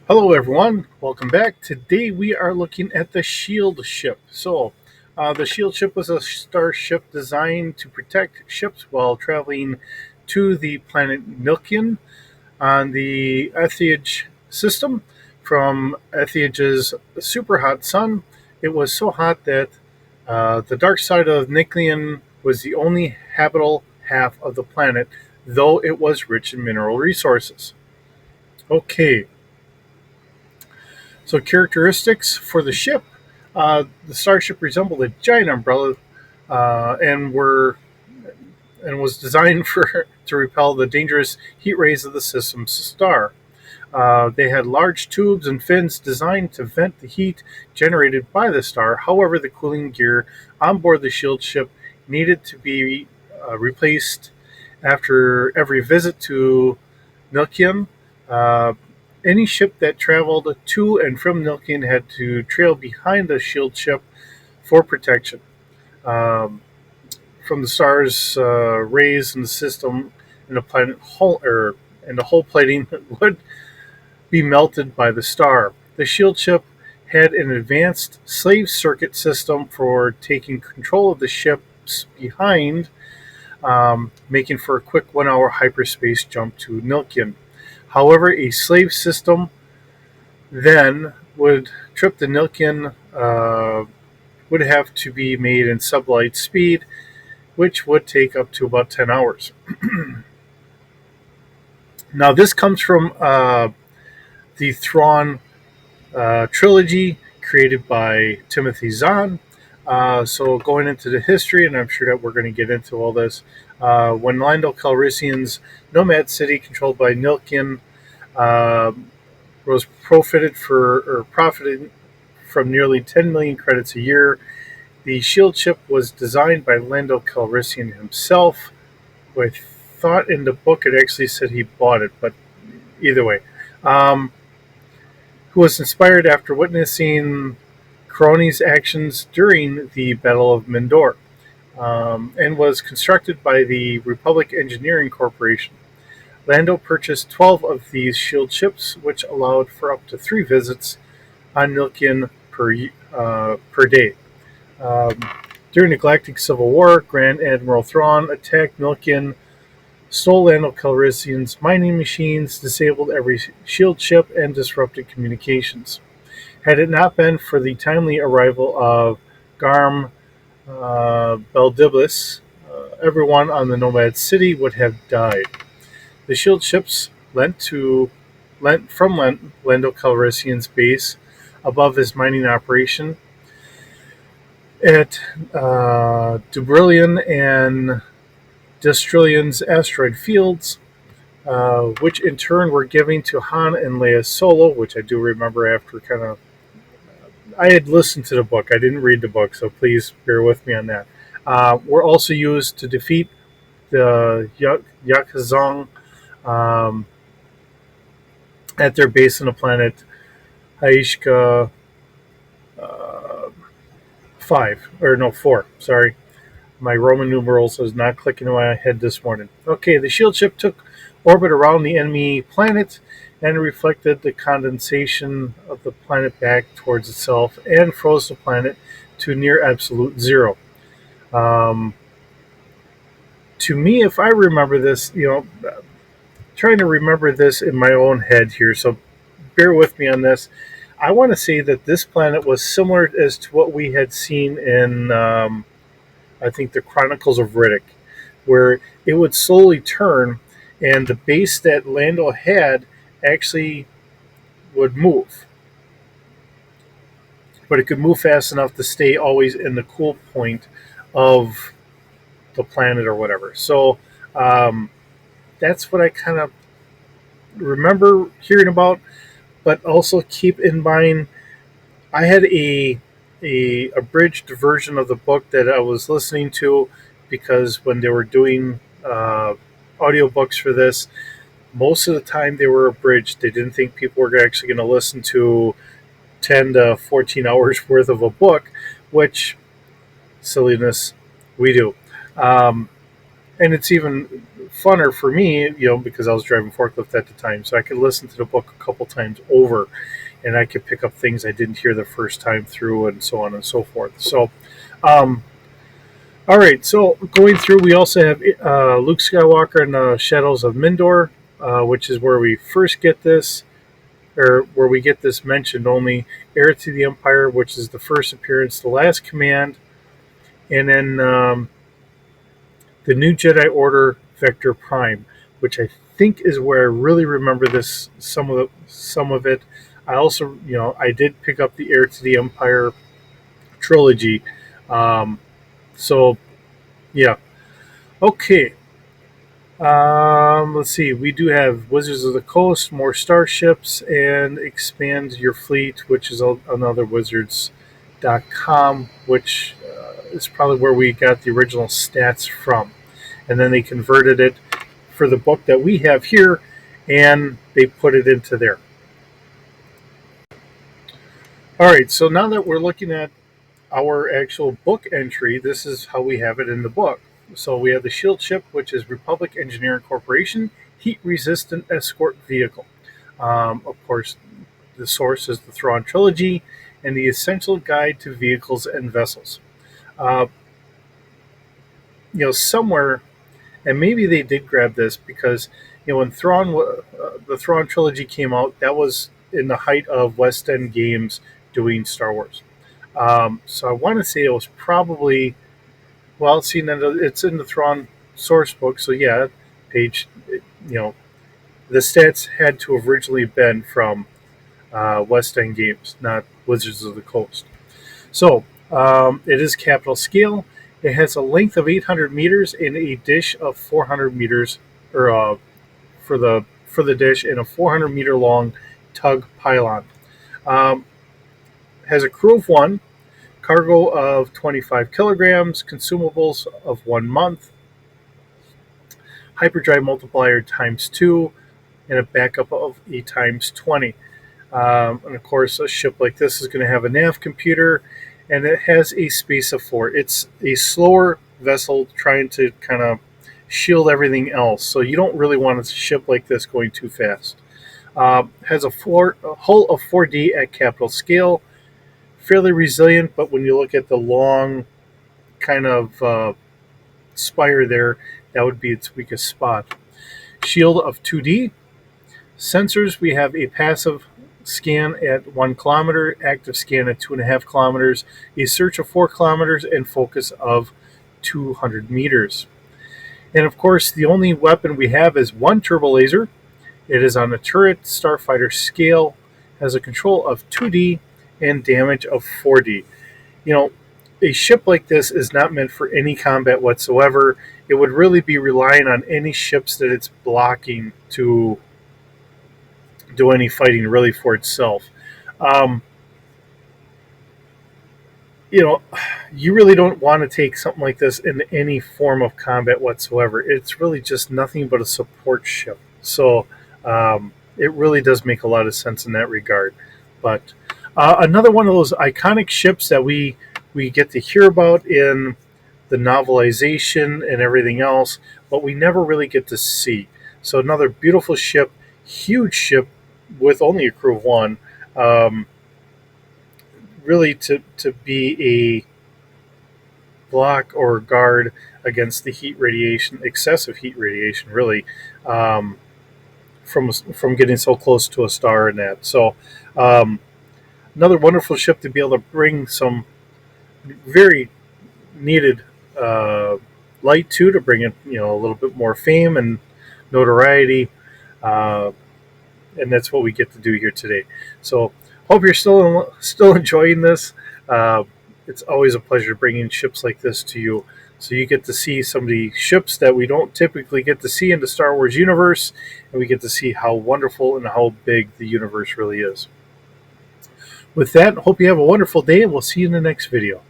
Hello, everyone. Welcome back. Today we are looking at the Shieldship. The Shieldship was a starship designed to protect ships while traveling to the planet Nilkian on the Ethiage system. From Ethiage's super hot sun, it was so hot that the dark side of Nilkian was the only habitable half of the planet, though it was rich in mineral resources. Okay, so characteristics for the ship: the starship resembled a giant umbrella, and were and was designed for to repel the dangerous heat rays of the system's star. They had large tubes and fins designed to vent the heat generated by the star. However, the cooling gear on board the shield ship needed to be replaced after every visit to Nilkium. Uh, any ship that traveled to and from Nilkium had to trail behind the shield ship for protection from the star's rays in the system, and the planet hull and the hull plating would be melted by the star. The shield ship had an advanced slave circuit system for taking control of the ships behind, making for a quick 1 hour hyperspace jump to Nilkian. However, a slave system then would trip the Nilkian would have to be made in sublight speed, which would take up to about 10 hours. Now, this comes from the Thrawn trilogy created by Timothy Zahn. So going into the history, and I'm sure that we're going to get into all this, when Lando Calrissian's nomad city, controlled by Nilkian, uh, was profited from nearly 10 million credits a year. The shield ship was designed by Lando Calrissian himself. I thought in the book it actually said he bought it, but either way. Um, who was inspired after witnessing Crony's actions during the Battle of Mindor, and was constructed by the Republic Engineering Corporation. Lando purchased 12 of these shield ships, which allowed for up to 3 visits on Nilkian per day. Um, During the Galactic Civil War, Grand Admiral Thrawn attacked Nilkian, stole Lando Calrissian's mining machines, disabled every shield ship, and disrupted communications. Had it not been for the timely arrival of Garm Beldiblis, everyone on the Nomad City would have died. The shield ships lent from Lando Calrissian's base above his mining operation at Dubrillion and Destrillion's asteroid fields, which in turn were given to Han and Leia Solo, which I do remember after kind of. I had listened to the book. I didn't read the book, so please bear with me on that. Were also used to defeat the Yakazong um, at their base on the planet Haishka 5, or no, 4, sorry. My Roman numerals is not clicking in my head this morning. Okay, the shield ship took orbit around the enemy planet and reflected the condensation of the planet back towards itself and froze the planet to near absolute zero. Um, to me, if I remember this, trying to remember this in my own head here, so bear with me on this. I want to say that this planet was similar as to what we had seen in, I think, the Chronicles of Riddick, where it would slowly turn, and the base that Lando had actually would move, but it could move fast enough to stay always in the cool point of the planet or whatever. So um, that's what I kind of remember hearing about. But also keep in mind, I had a abridged version of the book that I was listening to because when they were doing audiobooks for this, most of the time they were abridged. They didn't think people were actually going to listen to 10 to 14 hours worth of a book, which silliness we do. Um, and it's even funner for me, because I was driving forklift at the time, so I could listen to the book a couple times over, and I could pick up things I didn't hear the first time through, and so on and so forth. So, all right. So going through, we also have Luke Skywalker and the Shadows of Mindor, which is where we first get this, or where we get this mentioned only. Heir to the Empire, which is the first appearance, the last command, and then the New Jedi Order Vector Prime, which I think is where I really remember this. Some of it. I also, I did pick up the Heir to the Empire trilogy. So yeah. Okay. Let's see. We do have Wizards of the Coast, more starships, and expand your fleet, which is another wizards.com, which is probably where we got the original stats from. And then they converted it for the book that we have here, and they put it into there. All right, so now that we're looking at our actual book entry, this is how we have it in the book. So we have the Shieldship, which is Republic Engineering Corporation, heat-resistant escort vehicle. Of course, the source is the Thrawn Trilogy and the Essential Guide to Vehicles and Vessels. Uh, somewhere, and maybe they did grab this because when the Thrawn Trilogy came out, that was in the height of West End Games doing Star Wars. So I want to say it was probably, well, seeing that it's in the Thrawn source book, so yeah, page, the stats had to have originally been from West End Games, not Wizards of the Coast. So it is capital scale. It has a length of 800 meters and a dish of 400 meters, or for the dish, and a 400-meter long tug pylon. Has a crew of 1. Cargo of 25 kilograms, consumables of 1 month, hyperdrive multiplier times 2, and a backup of a times 20. And of course, a ship like this is going to have a nav computer, and it has a space of 4. It's a slower vessel trying to kind of shield everything else, so you don't really want a ship like this going too fast. Has a hull of 4D at capital scale. Fairly resilient, but when you look at the long kind of spire there, that would be its weakest spot. Shield of 2D. Sensors, we have a passive scan at 1 kilometer, active scan at 2.5 kilometers, a search of 4 kilometers, and focus of 200 meters. And of course, the only weapon we have is 1 turbo laser. It is on a turret starfighter scale, has a control of 2D, and damage of 4D. A ship like this is not meant for any combat whatsoever. It would really be relying on any ships that it's blocking to do any fighting really for itself. You really don't want to take something like this in any form of combat whatsoever. It's really just nothing but a support ship. So it really does make a lot of sense in that regard. But another one of those iconic ships that we get to hear about in the novelization and everything else, but we never really get to see. So another beautiful ship, huge ship with only a crew of 1, really to be a block or guard against the heat radiation, excessive heat radiation, really, from getting so close to a star and that. So another wonderful ship to be able to bring some very needed light to bring it, a little bit more fame and notoriety, and that's what we get to do here today. So hope you're still enjoying this. It's always a pleasure bringing ships like this to you, so you get to see some of the ships that we don't typically get to see in the Star Wars universe, and we get to see how wonderful and how big the universe really is. With that, hope you have a wonderful day, and we'll see you in the next video.